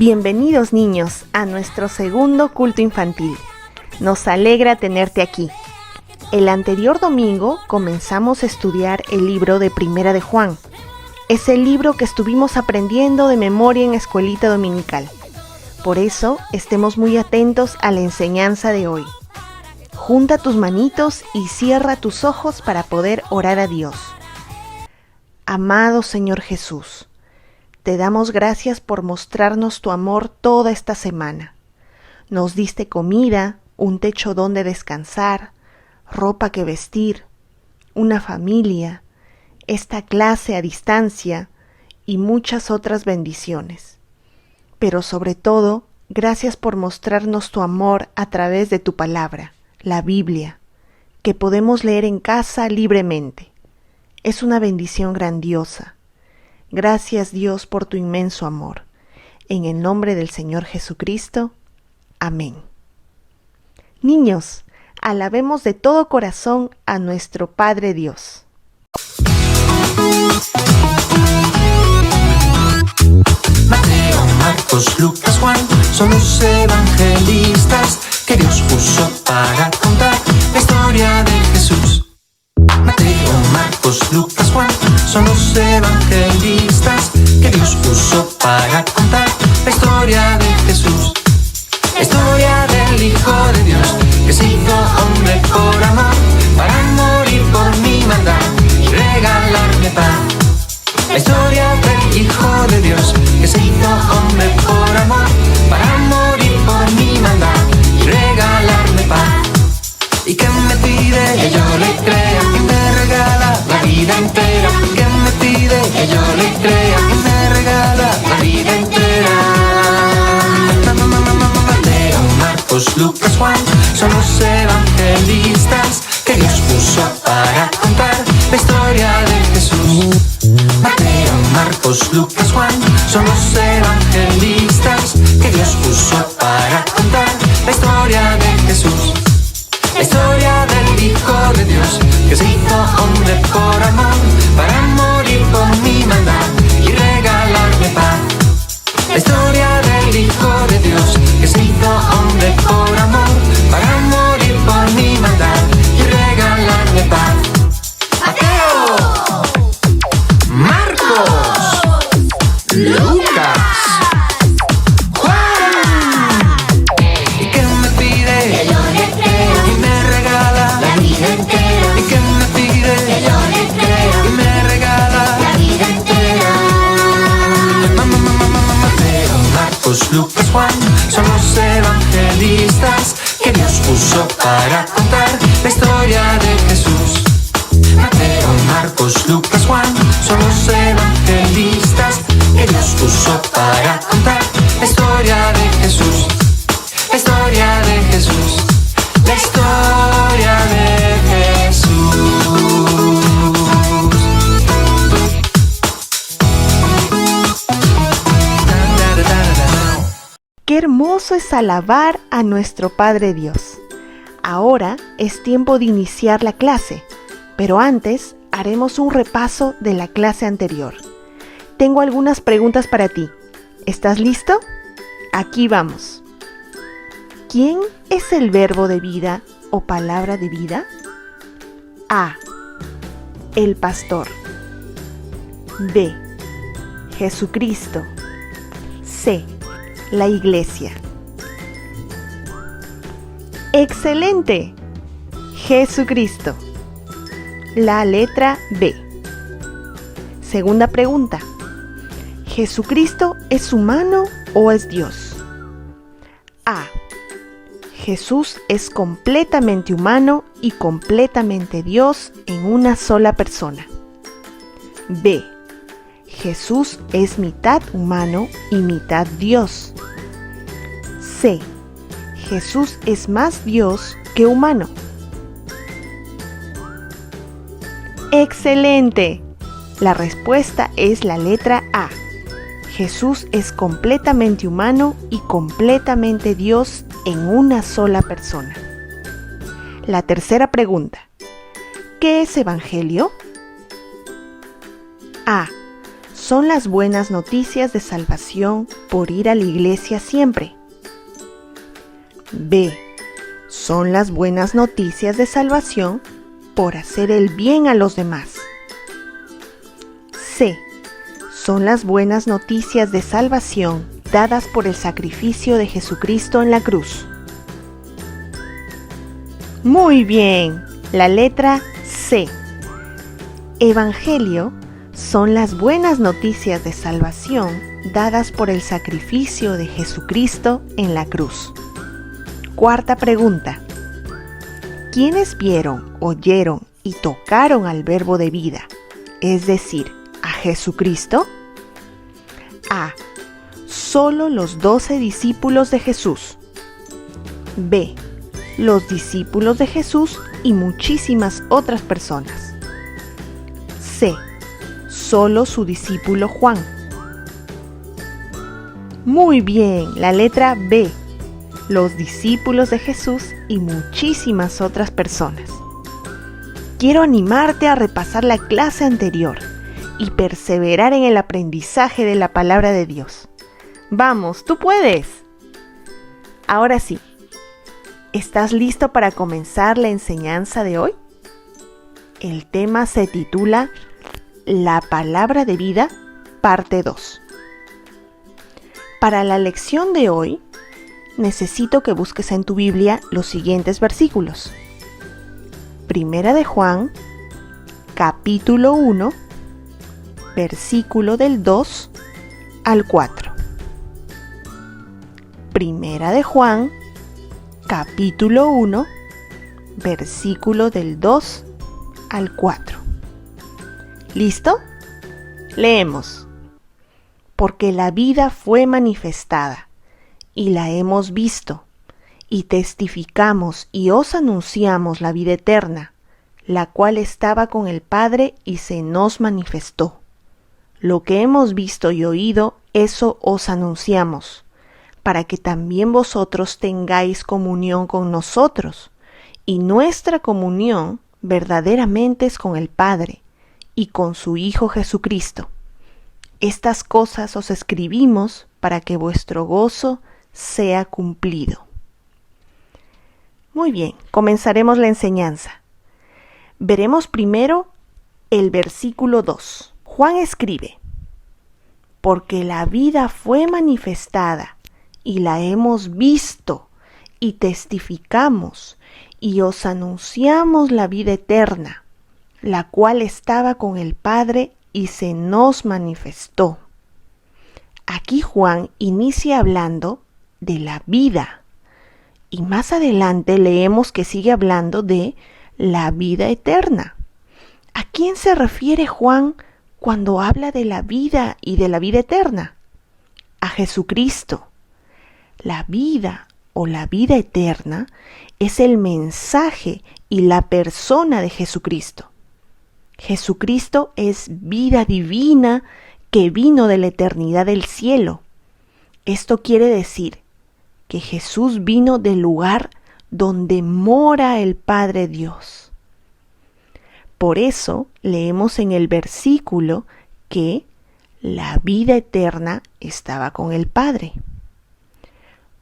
Bienvenidos niños a nuestro segundo culto infantil. Nos alegra tenerte aquí. El anterior domingo comenzamos a estudiar el libro de Primera de Juan. Es el libro que estuvimos aprendiendo de memoria en escuelita dominical. Por eso, estemos muy atentos a la enseñanza de hoy. Junta tus manitos y cierra tus ojos para poder orar a Dios. Amado Señor Jesús, te damos gracias por mostrarnos tu amor toda esta semana. Nos diste comida, un techo donde descansar, ropa que vestir, una familia, esta clase a distancia y muchas otras bendiciones. Pero sobre todo, gracias por mostrarnos tu amor a través de tu palabra, la Biblia, que podemos leer en casa libremente. Es una bendición grandiosa. Gracias Dios por tu inmenso amor. En el nombre del Señor Jesucristo. Amén. Niños, alabemos de todo corazón a nuestro Padre Dios. Mateo, Marcos, Lucas, Juan son los evangelistas que Dios puso para contar la historia de Jesús. Mateo, Marcos, Lucas, Juan son los evangelistas que Dios puso para contar la historia de Jesús. La historia del Hijo de Dios que se hizo hombre por amor, para morir por mi maldad y regalarme paz. La historia del Hijo de Dios que se hizo hombre por amor, para morir por mi maldad y regalarme paz. ¿Y qué me pide que yo le crea? Que me regala la vida entera. ¿Qué me pide que yo le crea? Que me regala la vida entera. Mateo, Marcos, Lucas, Juan son los evangelistas que Dios puso para contar la historia de Jesús. Mateo, Marcos, Lucas, Juan son los evangelistas que Dios puso para contar la historia de Jesús. La historia del Hijo de Dios que se hizo hombre por amor, para morir por mi maldad y regalarme paz. La historia del Hijo de Dios que se hizo hombre por amor, para morir por mi maldad y regalarme paz. Mateo, Marcos, Lucas, Lucas, Juan son los evangelistas que Dios puso para contar la historia de Jesús. Mateo, Marcos, Lucas, Juan son los evangelistas que Dios puso para contar la historia de Jesús. La historia de Jesús. La historia de Jesús. ¡Qué hermoso es alabar a nuestro Padre Dios! Ahora es tiempo de iniciar la clase, pero antes haremos un repaso de la clase anterior. Tengo algunas preguntas para ti. ¿Estás listo? Aquí vamos. ¿Quién es el verbo de vida o palabra de vida? A. El pastor. B. Jesucristo. C. La iglesia. ¡Excelente! Jesucristo. La letra B. Segunda pregunta. ¿Jesucristo es humano o es Dios? A. Jesús es completamente humano y completamente Dios en una sola persona. B. Jesús es mitad humano y mitad Dios. C. Jesús es más Dios que humano. ¡Excelente! La respuesta es la letra A. Jesús es completamente humano y completamente Dios en una sola persona. La tercera pregunta. ¿Qué es evangelio? A. son las buenas noticias de salvación por ir a la iglesia siempre? B. Son las buenas noticias de salvación por hacer el bien a los demás. C. Son las buenas noticias de salvación dadas por el sacrificio de Jesucristo en la cruz. Muy bien, la letra C. Evangelio son las buenas noticias de salvación dadas por el sacrificio de Jesucristo en la cruz. Cuarta pregunta. ¿Quiénes vieron, oyeron y tocaron al Verbo de vida, es decir, a Jesucristo? A. Solo los 12 discípulos de Jesús. B. Los discípulos de Jesús y muchísimas otras personas. C. Solo su discípulo Juan. Muy bien, la letra B. Los discípulos de Jesús y muchísimas otras personas. Quiero animarte a repasar la clase anterior y perseverar en el aprendizaje de la palabra de Dios. ¡Vamos, tú puedes! Ahora sí, ¿estás listo para comenzar la enseñanza de hoy? El tema se titula La palabra de vida, parte 2. Para la lección de hoy, necesito que busques en tu Biblia los siguientes versículos. Primera de Juan, capítulo 1, versículo del 2 al 4. Primera de Juan, capítulo 1, versículo del 2 al 4. ¿Listo? Leemos. Porque la vida fue manifestada, y la hemos visto, y testificamos y os anunciamos la vida eterna, la cual estaba con el Padre y se nos manifestó. Lo que hemos visto y oído, eso os anunciamos, para que también vosotros tengáis comunión con nosotros, y nuestra comunión verdaderamente es con el Padre y con su Hijo Jesucristo. Estas cosas os escribimos para que vuestro gozo sea cumplido. Muy bien, comenzaremos la enseñanza. Veremos primero el versículo 2. Juan escribe: porque la vida fue manifestada, y la hemos visto, y testificamos, y os anunciamos la vida eterna, la cual estaba con el Padre y se nos manifestó. Aquí Juan inicia hablando de la vida, y más adelante leemos que sigue hablando de la vida eterna. ¿A quién se refiere Juan cuando habla de la vida y de la vida eterna? A Jesucristo. La vida o la vida eterna es el mensaje y la persona de Jesucristo. Jesucristo es vida divina que vino de la eternidad del cielo. Esto quiere decir que Jesús vino del lugar donde mora el Padre Dios. Por eso leemos en el versículo que la vida eterna estaba con el Padre.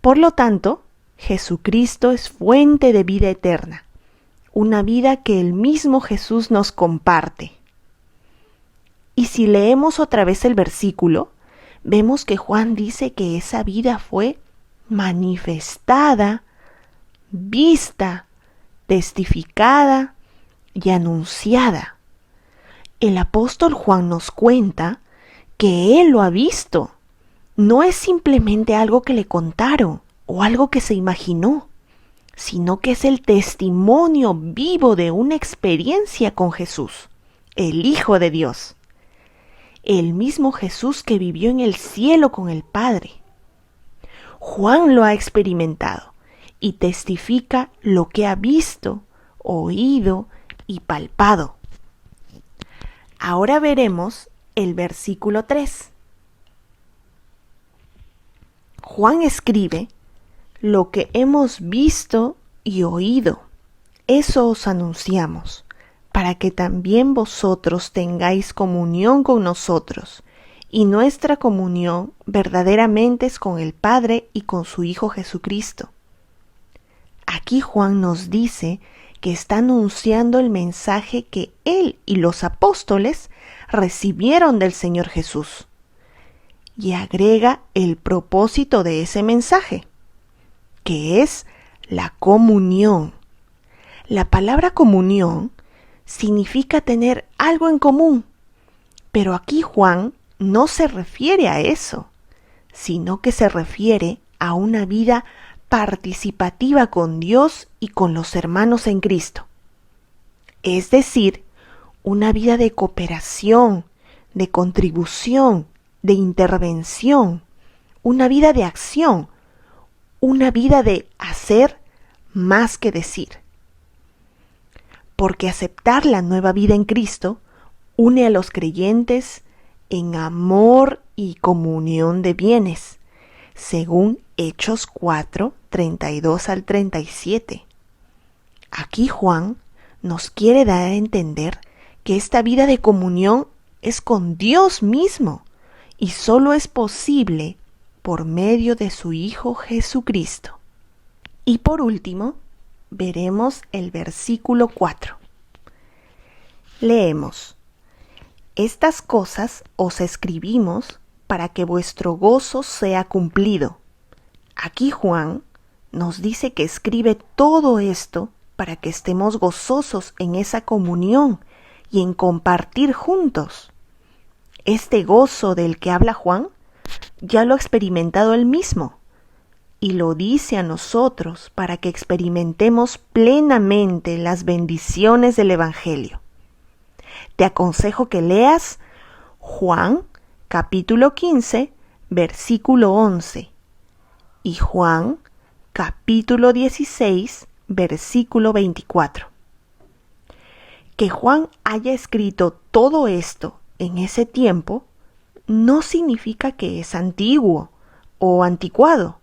Por lo tanto, Jesucristo es fuente de vida eterna, una vida que el mismo Jesús nos comparte. Y si leemos otra vez el versículo, vemos que Juan dice que esa vida fue manifestada, vista, testificada y anunciada. El apóstol Juan nos cuenta que él lo ha visto. No es simplemente algo que le contaron o algo que se imaginó, sino que es el testimonio vivo de una experiencia con Jesús, el Hijo de Dios. El mismo Jesús que vivió en el cielo con el Padre. Juan lo ha experimentado y testifica lo que ha visto, oído y palpado. Ahora veremos el versículo 3. Juan escribe: lo que hemos visto y oído, eso os anunciamos, para que también vosotros tengáis comunión con nosotros, y nuestra comunión verdaderamente es con el Padre y con su Hijo Jesucristo. Aquí Juan nos dice que está anunciando el mensaje que él y los apóstoles recibieron del Señor Jesús. Y agrega el propósito de ese mensaje, que es la comunión. La palabra comunión significa tener algo en común, pero aquí Juan no se refiere a eso, sino que se refiere a una vida participativa con Dios y con los hermanos en Cristo. Es decir, una vida de cooperación, de contribución, de intervención, una vida de acción, una vida de hacer más que decir. Porque aceptar la nueva vida en Cristo une a los creyentes en amor y comunión de bienes, según Hechos 4, 32 al 37. Aquí Juan nos quiere dar a entender que esta vida de comunión es con Dios mismo y solo es posible por medio de su Hijo Jesucristo. Y por último, veremos el versículo 4. Leemos: Estas cosas os escribimos para que vuestro gozo sea cumplido. Aquí Juan nos dice que escribe todo esto para que estemos gozosos en esa comunión y en compartir juntos. Este gozo del que habla Juan ya lo ha experimentado él mismo y lo dice a nosotros para que experimentemos plenamente las bendiciones del Evangelio. Te aconsejo que leas Juan capítulo 15, versículo 11 y Juan capítulo 16, versículo 24. Que Juan haya escrito todo esto en ese tiempo no significa que es antiguo o anticuado,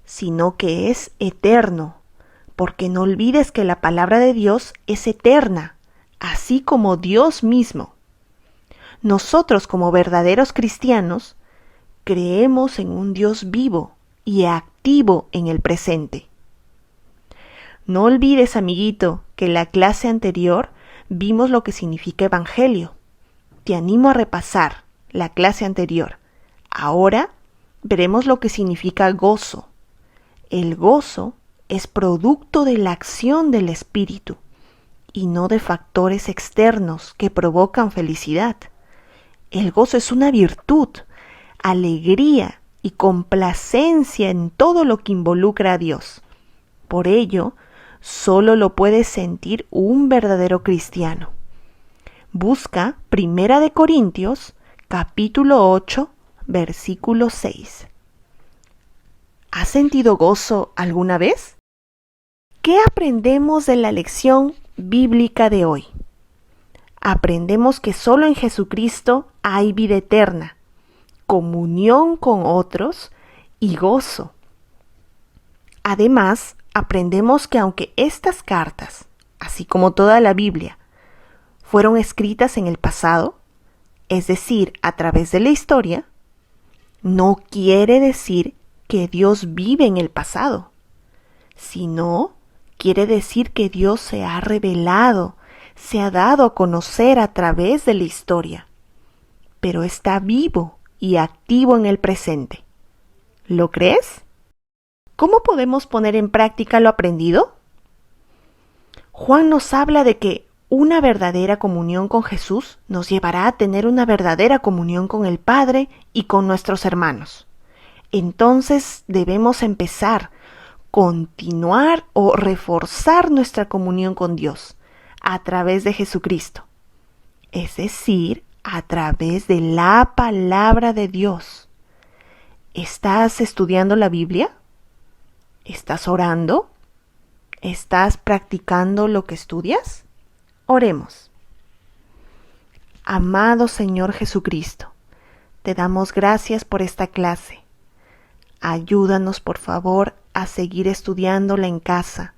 sino que es eterno, porque no olvides que la palabra de Dios es eterna, así como Dios mismo. Nosotros, como verdaderos cristianos, creemos en un Dios vivo y activo en el presente. No olvides, amiguito, que en la clase anterior vimos lo que significa evangelio. Te animo a repasar la clase anterior. Ahora veremos lo que significa gozo. El gozo es producto de la acción del Espíritu y no de factores externos que provocan felicidad. El gozo es una virtud, alegría y complacencia en todo lo que involucra a Dios. Por ello, solo lo puede sentir un verdadero cristiano. Busca 1 Corintios, capítulo 8, versículo 6. ¿Has sentido gozo alguna vez? ¿Qué aprendemos de la lección bíblica de hoy? Aprendemos que solo en Jesucristo hay vida eterna, comunión con otros y gozo. Además, aprendemos que aunque estas cartas, así como toda la Biblia, fueron escritas en el pasado, es decir, a través de la historia, no quiere decir que Dios vive en el pasado, sino quiere decir que Dios se ha revelado, se ha dado a conocer a través de la historia, pero está vivo y activo en el presente. ¿Lo crees? ¿Cómo podemos poner en práctica lo aprendido? Juan nos habla de que una verdadera comunión con Jesús nos llevará a tener una verdadera comunión con el Padre y con nuestros hermanos. Entonces debemos empezar, continuar o reforzar nuestra comunión con Dios a través de Jesucristo, es decir, a través de la palabra de Dios. ¿Estás estudiando la Biblia? ¿Estás orando? ¿Estás practicando lo que estudias? Oremos. Amado Señor Jesucristo, te damos gracias por esta clase. Ayúdanos, por favor, a seguir estudiándola en casa.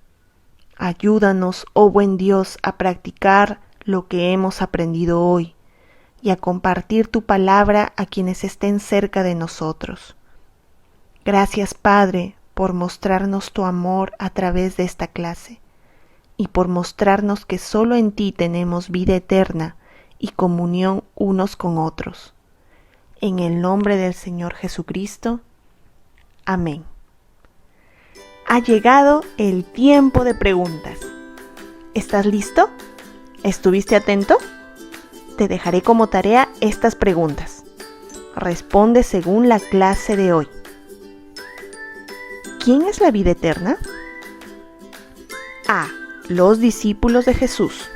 Ayúdanos, oh buen Dios, a practicar lo que hemos aprendido hoy y a compartir tu palabra a quienes estén cerca de nosotros. Gracias, Padre, por mostrarnos tu amor a través de esta clase y por mostrarnos que solo en ti tenemos vida eterna y comunión unos con otros. En el nombre del Señor Jesucristo. Amén. Ha llegado el tiempo de preguntas. ¿Estás listo? ¿Estuviste atento? Te dejaré como tarea estas preguntas. Responde según la clase de hoy. ¿Quién es la vida eterna? A. Los discípulos de Jesús.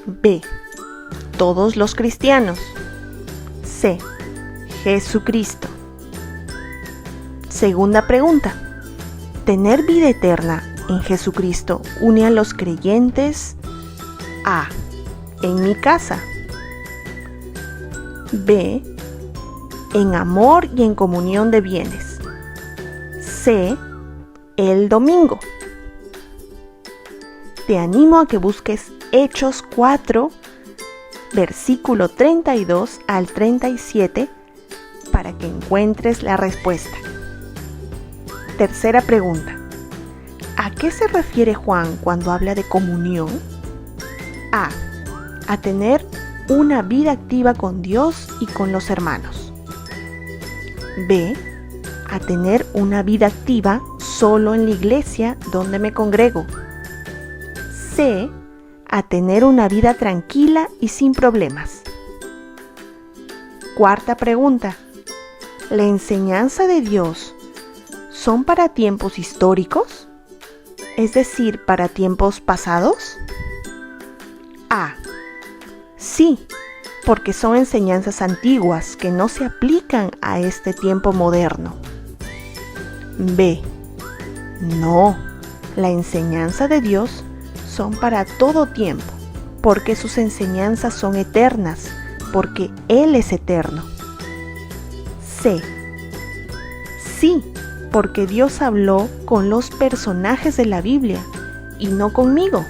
B. Todos los cristianos. C. Jesucristo. Segunda pregunta. ¿Tener vida eterna en Jesucristo une a los creyentes? A. En mi casa. B. En amor y en comunión de bienes. C. El domingo. Te animo a que busques Hechos 4, versículo 32 al 37, para que encuentres la respuesta. Tercera pregunta. ¿A qué se refiere Juan cuando habla de comunión? A. A tener una vida activa con Dios y con los hermanos. B. A tener una vida activa solo en la iglesia donde me congrego. C. A tener una vida tranquila y sin problemas. Cuarta pregunta. ¿La enseñanza de Dios son para tiempos históricos? Es decir, ¿para tiempos pasados? A. Sí, porque son enseñanzas antiguas que no se aplican a este tiempo moderno. B. No, la enseñanza de Dios son para todo tiempo, porque sus enseñanzas son eternas, porque Él es eterno. C. Sí, porque Dios habló con los personajes de la Biblia y no conmigo.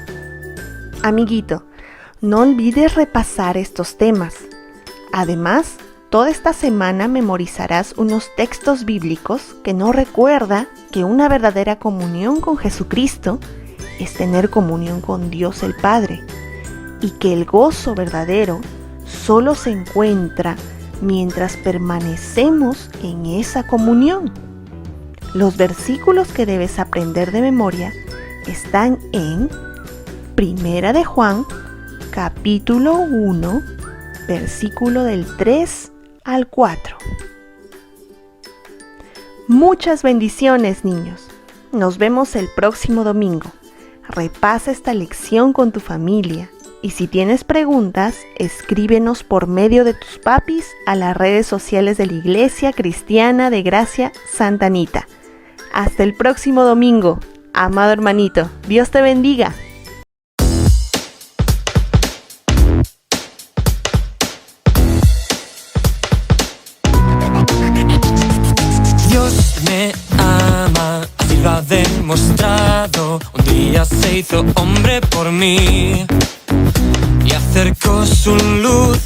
Amiguito, no olvides repasar estos temas. Además, toda esta semana memorizarás unos textos bíblicos que nos recuerda que una verdadera comunión con Jesucristo es tener comunión con Dios el Padre y que el gozo verdadero solo se encuentra mientras permanecemos en esa comunión. Los versículos que debes aprender de memoria están en Primera de Juan, capítulo 1, versículo del 3 al 4. Muchas bendiciones, niños. Nos vemos el próximo domingo. Repasa esta lección con tu familia y si tienes preguntas, escríbenos por medio de tus papis a las redes sociales de la Iglesia Cristiana de Gracia Santa Anita. Hasta el próximo domingo, amado hermanito. Dios te bendiga. Dios me ama, así lo ha demostrado. Un día se hizo hombre por mí y acercó su luz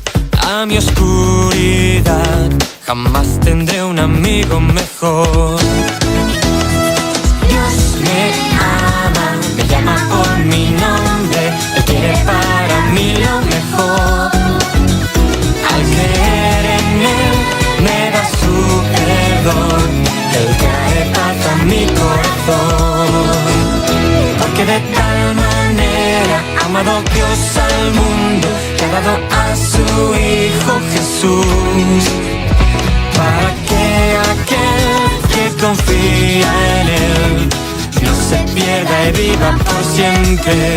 a mi oscuridad. Jamás tendré un amigo mejor. Dios me ama, me llama por mi nombre. Él quiere para mí lo mejor. Al creer en Él me da su perdón. Él trae paz a mi corazón. Porque de tal manera ha amado Dios al mundo, que ha dado a su Hijo Jesús, para que aquel que confía en Él no se pierda y viva por siempre.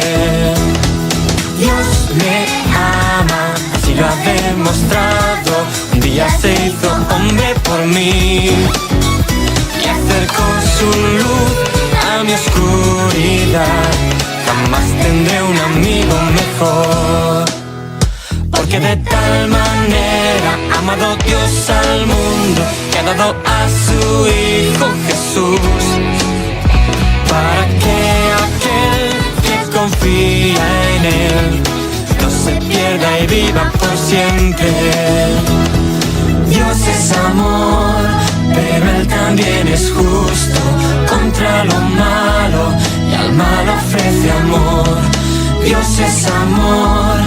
Dios me ama, así lo ha demostrado. Un día se hizo hombre por mí y acercó su luz a mi oscuridad. Jamás tendré un amigo mejor. Porque de tal manera ha amado Dios al mundo, que ha dado a su Hijo Jesús, para que aquel que confía en Él no se pierda queda y viva por siempre. Dios es amor, pero Él también es justo contra lo malo y al mal ofrece amor. Dios es amor,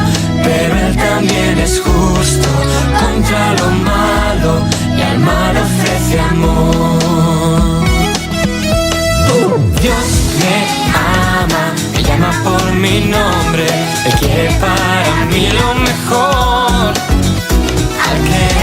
pero Él también es justo contra lo malo y al mal ofrece amor. Dios me ama, me llama por mi nombre, Él quiere para mí lo mejor. Al que